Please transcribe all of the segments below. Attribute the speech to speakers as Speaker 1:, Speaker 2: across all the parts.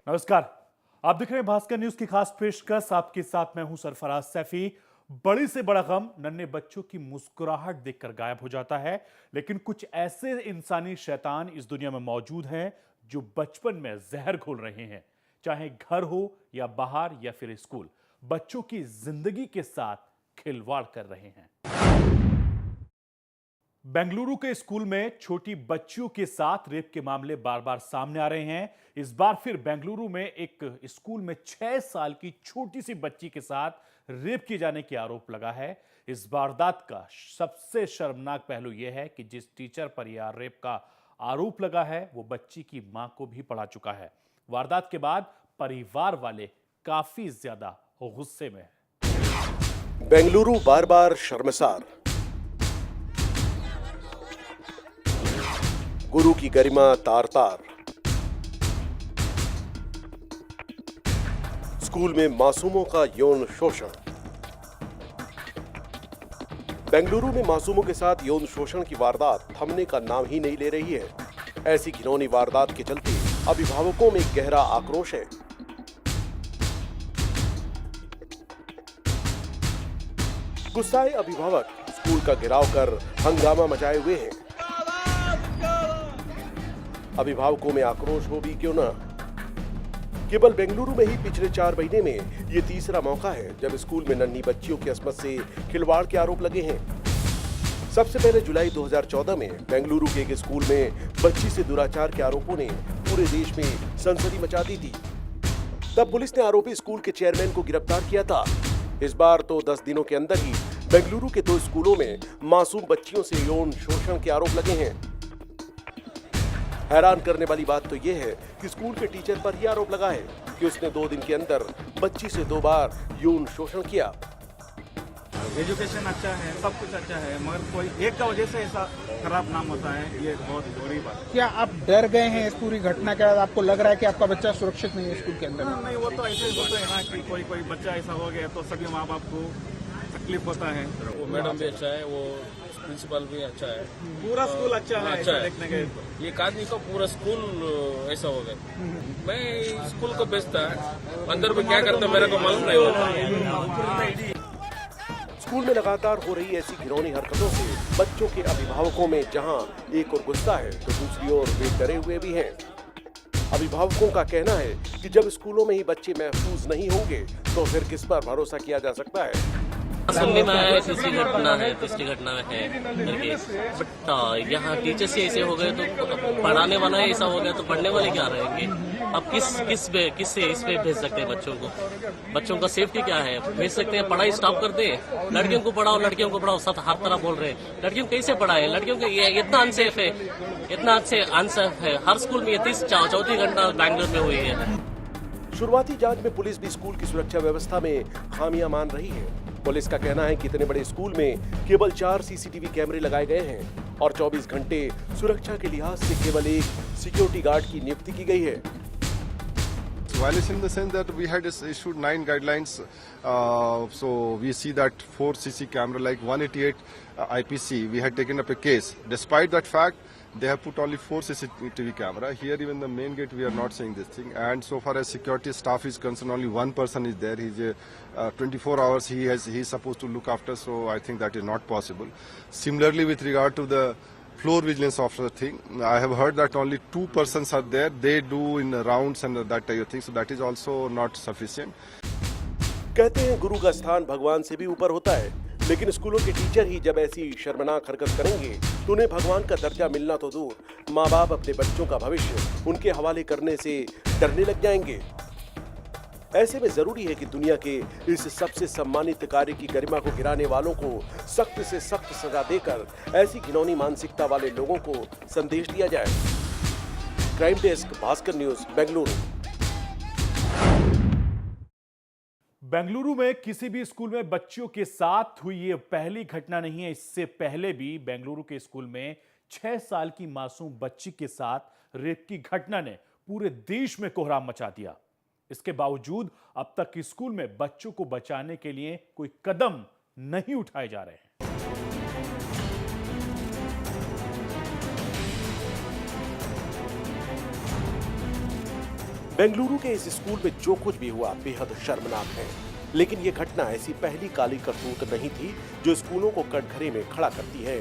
Speaker 1: नमस्कार। आप देख रहे हैं भास्कर न्यूज की खास पेशकश। आपके साथ मैं हूं सरफराज सैफी। बड़ी से बड़ा गम नन्हे बच्चों की मुस्कुराहट देखकर गायब हो जाता है, लेकिन कुछ ऐसे इंसानी शैतान इस दुनिया में मौजूद हैं जो बचपन में जहर घोल रहे हैं। चाहे घर हो या बाहर या फिर स्कूल, बच्चों की जिंदगी के साथ खिलवाड़ कर रहे हैं। बेंगलुरु के स्कूल में छोटी बच्चियों के साथ रेप के मामले बार बार सामने आ रहे हैं। इस बार फिर बेंगलुरु में एक स्कूल में 6 साल की छोटी सी बच्ची के साथ रेप किए जाने की आरोप लगा है। इस वारदात का सबसे शर्मनाक पहलू यह है कि जिस टीचर पर यह रेप का आरोप लगा है वो बच्ची की मां को भी पढ़ा चुका है। वारदात के बाद परिवार वाले काफी ज्यादा गुस्से में हैं।
Speaker 2: बेंगलुरु बार बार शर्मसार। गुरु की गरिमा तार तार। स्कूल में मासूमों का यौन शोषण। बेंगलुरु में मासूमों के साथ यौन शोषण की वारदात थमने का नाम ही नहीं ले रही है। ऐसी घिनौनी वारदात के चलते अभिभावकों में गहरा आक्रोश है। गुस्साए अभिभावक स्कूल का घेराव कर हंगामा मचाए हुए हैं। अभिभावकों में आक्रोश हो भी क्यों ना, केवल बेंगलुरु में ही पिछले 4 महीने में ये तीसरा मौका है जब स्कूल में नन्ही बच्चियों की अस्मत से खिलवाड़ के आरोप लगे हैं। सबसे पहले जुलाई 2014 में बेंगलुरु के एक स्कूल में बच्ची से दुराचार के आरोपों ने पूरे देश में सनसनी मचा दी थी। तब पुलिस ने आरोपी स्कूल के चेयरमैन को गिरफ्तार किया था। इस बार तो 10 दिनों के अंदर ही बेंगलुरु के 2 स्कूलों में मासूम बच्चियों से यौन शोषण के आरोप लगे हैं। हैरान करने वाली बात तो यह है कि स्कूल के टीचर पर यह आरोप लगा है कि उसने 2 दिन के अंदर बच्ची से 2 बार यौन शोषण किया।
Speaker 3: एजुकेशन अच्छा है, सब कुछ अच्छा है, मगर कोई एक का वजह से ऐसा खराब नाम होता है, ये बहुत बुरी बात है।
Speaker 4: क्या आप डर गए हैं इस पूरी घटना के बाद? आपको लग रहा है कि आपका बच्चा सुरक्षित नहीं है स्कूल के अंदर?
Speaker 3: नहीं, वो तो ऐसे ही होता है ना कि कोई बच्चा ऐसा हो गया तो सभी माँ बाप को तकलीफ होता है।
Speaker 5: वो मैडम भी अच्छा है, वो प्रिंसिपल भी अच्छा है,
Speaker 3: पूरा स्कूल अच्छा है,
Speaker 5: अच्छा है।
Speaker 3: देखने के
Speaker 5: ये एक आदमी का पूरा स्कूल ऐसा हो गया। मैं स्कूल को बेचता है, अंदर में क्या करता मेरे को मालूम नहीं होता।
Speaker 2: स्कूल में लगातार हो रही ऐसी घिनौनी हरकतों से बच्चों के अभिभावकों में जहां एक और गुस्सा है तो दूसरी ओर वे डरे हुए भी हैं। अभिभावकों का कहना है कि जब स्कूलों में ही बच्चे महफूज नहीं होंगे तो फिर किस पर भरोसा किया जा सकता है।
Speaker 6: सुनने में आया तीसरी घटना है करके, बट यहाँ टीचर्स ही ऐसे हो गए तो पढ़ाने वाला ऐसा हो गया तो पढ़ने वाले क्या रहेंगे? अब किससे इस पे भेज सकते हैं बच्चों को? बच्चों का सेफ्टी क्या है? भेज सकते हैं पढ़ाई स्टॉप कर दे, लड़कियों को पढ़ाओ, सब हर तरह बोल रहे हैं। लड़कियों को कैसे पढ़ाए? लड़कियों को ये इतना अनसेफ है, अनसेफ है। हर स्कूल में ये 34 घंटा बैंगलोर में हुई है।
Speaker 2: शुरुआती जांच में पुलिस भी स्कूल की सुरक्षा व्यवस्था में खामियां मान रही है। पुलिस का कहना है कि इतने बड़े स्कूल में केवल 4 सीसीटीवी कैमरे लगाए गए हैं और 24 घंटे सुरक्षा के लिहाज से केवल एक सिक्योरिटी गार्ड की नियुक्ति की गई है।
Speaker 7: Violation in the sense that we had issued 9 guidelines, so we see that 4 CC camera like 188 IPC, we had taken up a case. Despite that fact, they have put only 4 CCTV camera. Here even the main gate we are not seeing this thing. And so far as security staff is concerned, only one person is there. He's 24 hours he's supposed to look after, so I think that is not possible. Similarly with regard to the floor vigilance officer thing, I have heard that only 2 persons are there. They do in rounds and that type of thing, so that is also not sufficient.
Speaker 2: कहते हैं गुरु का स्थान भगवान से भी ऊपर होता है, लेकिन स्कूलों के टीचर ही जब ऐसी शर्मनाक हरकत करेंगे तो उन्हें भगवान का दर्जा मिलना तो दूर, माँ बाप अपने बच्चों का भविष्य उनके हवाले करने से डरने लग जाएंगे। ऐसे में जरूरी है कि दुनिया के इस सबसे सम्मानित कार्य की गरिमा को गिराने वालों को सख्त से सख्त सजा देकर ऐसी घिनौनी मानसिकता वाले लोगों को संदेश दिया जाए। Crime desk, Bhaskar news, Bengaluru.
Speaker 1: Bengaluru में किसी भी स्कूल में बच्चियों के साथ हुई ये पहली घटना नहीं है। इससे पहले भी बेंगलुरु के स्कूल में 6 साल की मासूम बच्ची के साथ रेप की घटना ने पूरे देश में कोहराम मचा दिया। इसके बावजूद अब तक स्कूल में बच्चों को बचाने के लिए कोई कदम नहीं उठाए जा रहे हैं।
Speaker 2: बेंगलुरु के इस स्कूल में जो कुछ भी हुआ बेहद शर्मनाक है, लेकिन ये घटना ऐसी पहली काली करतूत नहीं थी जो स्कूलों को कटघरे में खड़ा करती है।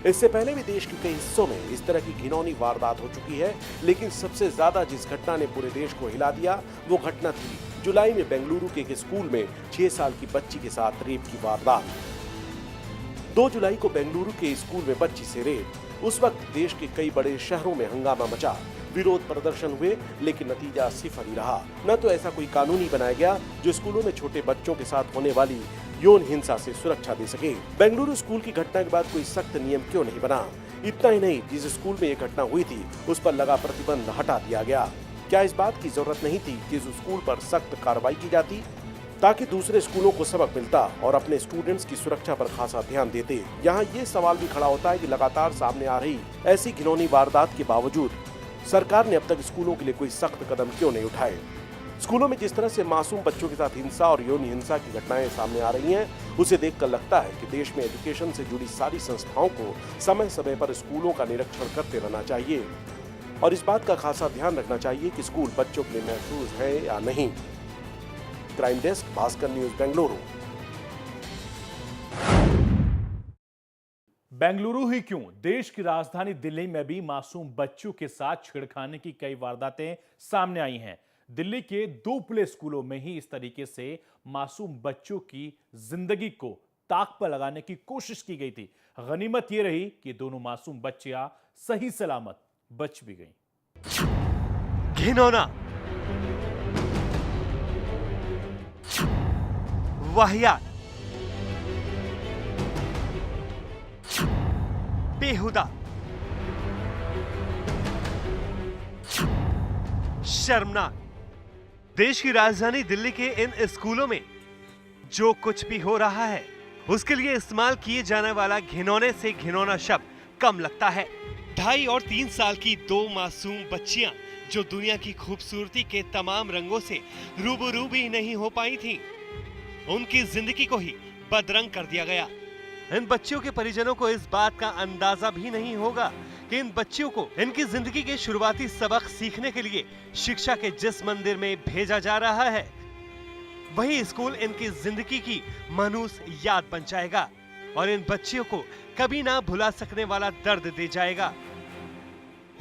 Speaker 2: इससे पहले भी देश के कई हिस्सों में इस तरह की घिनौनी वारदात हो चुकी है, लेकिन सबसे ज्यादा जिस घटना ने पूरे देश को हिला दिया वो घटना थी जुलाई में बेंगलुरु के एक स्कूल में 6 साल की बच्ची के साथ रेप की वारदात। 2 जुलाई को बेंगलुरु के स्कूल में बच्ची से रेप। उस वक्त देश के कई बड़े शहरों में हंगामा मचा, विरोध प्रदर्शन हुए, लेकिन नतीजा सिफर ही रहा। न तो ऐसा कोई कानून ही बनाया गया जो स्कूलों में छोटे बच्चों के साथ होने वाली यौन हिंसा से सुरक्षा दे सके। बेंगलुरु स्कूल की घटना के बाद कोई सख्त नियम क्यों नहीं बना? इतना ही नहीं, जिस स्कूल में ये घटना हुई थी उस पर लगा प्रतिबंध हटा दिया गया। क्या इस बात की जरूरत नहीं थी कि इस स्कूल पर सख्त कार्रवाई की जाती ताकि दूसरे स्कूलों को सबक मिलता और अपने स्टूडेंट्स की सुरक्षा पर खासा ध्यान देते? यहाँ ये सवाल भी खड़ा होता है कि लगातार सामने आ रही ऐसी घिनौनी वारदात के बावजूद सरकार ने अब तक स्कूलों के लिए कोई सख्त कदम क्यों नहीं उठाए? स्कूलों में जिस तरह से मासूम बच्चों के साथ हिंसा और यौन हिंसा की घटनाएं सामने आ रही हैं, उसे देखकर लगता है कि देश में एजुकेशन से जुड़ी सारी संस्थाओं को समय समय पर स्कूलों का निरीक्षण करते रहना चाहिए और इस बात का खासा ध्यान रखना चाहिए कि स्कूल बच्चों के लिए महफूज है या नहीं। Crime desk, Bhaskar news, Bengaluru.
Speaker 1: Bengaluru ही क्यों, देश की राजधानी दिल्ली में भी मासूम बच्चों के साथ छेड़खानी की कई वारदातें सामने आई हैं। दिल्ली के 2 प्ले स्कूलों में ही इस तरीके से मासूम बच्चों की जिंदगी को ताक पर लगाने की कोशिश की गई थी। गनीमत यह रही कि दोनों मासूम बच्चियां सही सलामत बच भी गईं।
Speaker 8: घिनौना, वाहियात, बेहुदा, शर्मनाक। देश की राजधानी दिल्ली के इन स्कूलों में जो कुछ भी हो रहा है उसके लिए इस्तेमाल किए जाने वाला घिनौने से घिनौना शब्द कम लगता है। 2.5 और 3 साल की 2 मासूम बच्चियां जो दुनिया की खूबसूरती के तमाम रंगों से रूबरू भी नहीं हो पाई थीं, उनकी जिंदगी को ही बदरंग कर दिया गया। इन बच्चियों के परिजनों को इस बात का अंदाजा भी नहीं होगा कि इन बच्चियों को इनकी जिंदगी के शुरुआती सबक सीखने के लिए शिक्षा के जिस मंदिर में भेजा जा रहा है, वही स्कूल इनकी जिंदगी की मनहूस याद बन जाएगा और इन बच्चियों को कभी ना भुला सकने वाला दर्द दे जाएगा।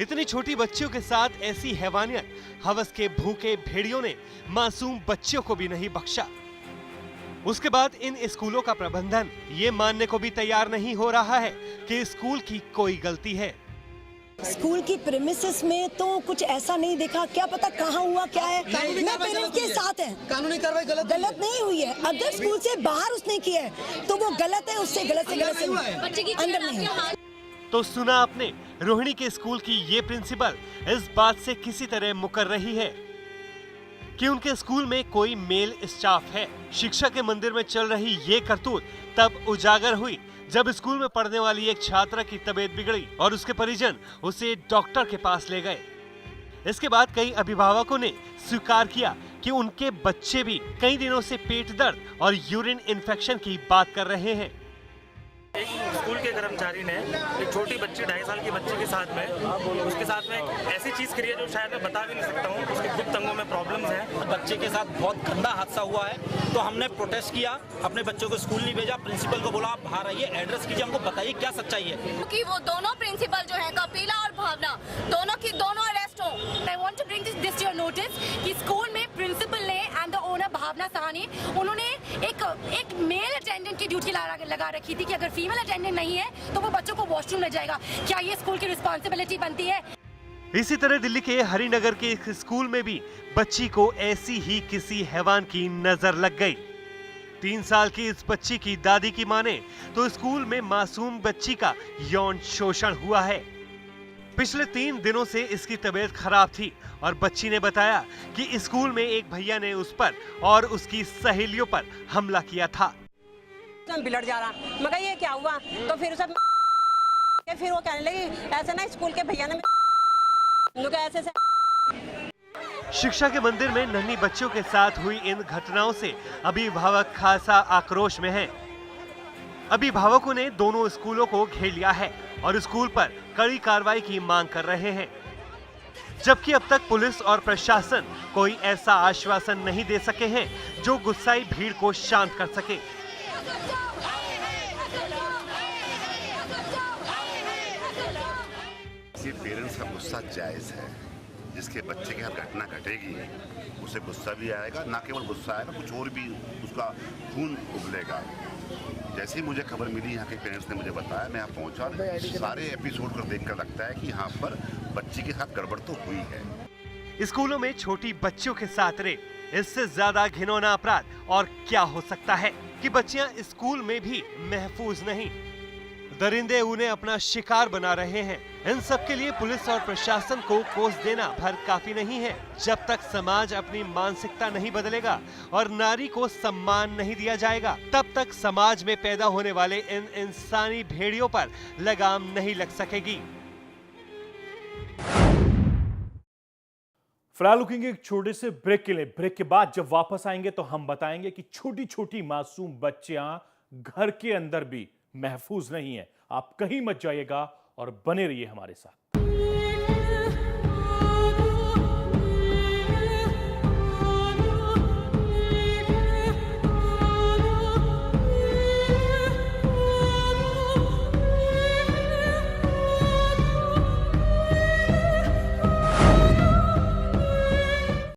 Speaker 8: इतनी छोटी बच्चियों के साथ ऐसी हैवानियत हवस के भूखे भेड़ियों ने मासूम बच्चियों को भी नहीं बख्शा। उसके बाद इन स्कूलों का प्रबंधन ये मानने को भी तैयार नहीं हो रहा है कि स्कूल की कोई गलती है।
Speaker 9: स्कूल की प्रेमिसेस में तो कुछ ऐसा नहीं देखा, क्या पता कहाँ हुआ क्या है। मैं पेरेंट्स के साथ है, कानूनी कार्रवाई गलत नहीं हुई है। अगर स्कूल से बाहर उसने किया है तो वो गलत है, उससे गलत से अंदर नहीं है।
Speaker 8: तो सुना आपने, रोहिणी के स्कूल की ये प्रिंसिपल इस बात से किसी तरह मुकर रही है कि उनके स्कूल में कोई मेल स्टाफ है। शिक्षा के मंदिर में चल रही ये करतूत तब उजागर हुई जब स्कूल में पढ़ने वाली एक छात्रा की तबीयत बिगड़ी और उसके परिजन उसे डॉक्टर के पास ले गए। इसके बाद कई अभिभावकों ने स्वीकार किया कि उनके बच्चे भी कई दिनों से पेट दर्द और यूरिन इन्फेक्शन की बात कर रहे हैं।
Speaker 3: एक स्कूल के कर्मचारी ने एक छोटी बच्ची 2.5 साल की बच्ची के साथ में उसके साथ में ऐसी चीज करी है जो शायद मैं बता भी नहीं सकता हूँ। उसके गुप्त अंगों में प्रॉब्लम्स हैं।
Speaker 10: बच्चे के साथ बहुत गंदा हादसा हुआ है, तो हमने प्रोटेस्ट किया, अपने बच्चों को स्कूल नहीं भेजा। प्रिंसिपल को बोला आप बाहर आइए, एड्रेस कीजिए, हमको बताइए क्या सच्चाई है।
Speaker 11: क्योंकि वो दोनों प्रिंसिपल जो है कपिला और भावना दोनों अरेस्ट हो। I want to bring this to your notice कि स्कूल में प्रिंसिपल ने and the owner Bhavana Sahni, उन्होंने एक मेल अटेंडेंट की ड्यूटी लगा रखी थी कि अगर फीमेल अटेंडेंट नहीं है तो वो बच्चों को वॉशरूम ले जाएगा। क्या ये स्कूल की रिस्पॉन्सिबिलिटी बनती है?
Speaker 8: इसी तरह दिल्ली के हरिनगर के एक स्कूल में भी बच्ची को ऐसी ही किसी हैवान की नजर लग गई। 3 साल की इस बच्ची की दादी की माने तो स्कूल में मासूम बच्ची का यौन शोषण हुआ है। पिछले 3 दिनों से इसकी तबीयत खराब थी और बच्ची ने बताया कि स्कूल में एक भैया ने उस पर और उसकी सहेलियों पर हमला किया था।
Speaker 9: बिलट जा रहा, मगर ये क्या हुआ? तो फिर वो कहने लगी ऐसे ना स्कूल के भैया ने ऐसे।
Speaker 8: शिक्षा के मंदिर में नन्ही बच्चों के साथ हुई इन घटनाओं से अभिभावक खासा आक्रोश में हैं। अभिभावकों ने दोनों स्कूलों को घेर लिया है और स्कूल पर कड़ी कार्रवाई की मांग कर रहे हैं। जबकि अब तक पुलिस और प्रशासन कोई ऐसा आश्वासन नहीं दे सके हैं जो गुस्साई भीड़ को शांत कर सके।
Speaker 12: पेरेंट्स का गुस्सा जायज है। जिसके बच्चे के साथ घटना घटेगी उसे गुस्सा भी आएगा, ना केवल गुस्सा आएगा, कुछ और भी उसका खून उबलेगा। जैसे ही मुझे खबर मिली, यहाँ के पेरेंट्स ने मुझे बताया, मैं यहाँ पहुँचा। सारे एपिसोड को देखकर लगता है कि यहाँ पर बच्ची के साथ गड़बड़ तो हुई है।
Speaker 8: स्कूलों में छोटी बच्चियों के साथ रेप, इससे ज्यादा घिनौना अपराध और क्या हो सकता है कि बच्चियां स्कूल में भी महफूज नहीं। दरिंदे उन्हें अपना शिकार बना रहे हैं। इन सब के लिए पुलिस और प्रशासन को कोस देना भर काफी नहीं है। जब तक समाज अपनी मानसिकता नहीं बदलेगा और नारी को सम्मान नहीं दिया जाएगा, तब तक समाज में पैदा होने वाले इन इंसानी भेड़ियों पर लगाम नहीं लग सकेगी।
Speaker 1: फिलहाल रुकेंगे एक छोटे से ब्रेक के लिए। ब्रेक के बाद जब वापस आएंगे तो हम बताएंगे कि छोटी छोटी मासूम बच्चियां घर के अंदर भी महफूज नहीं है। आप कहीं मत जाइएगा और बने रहिए हमारे साथ।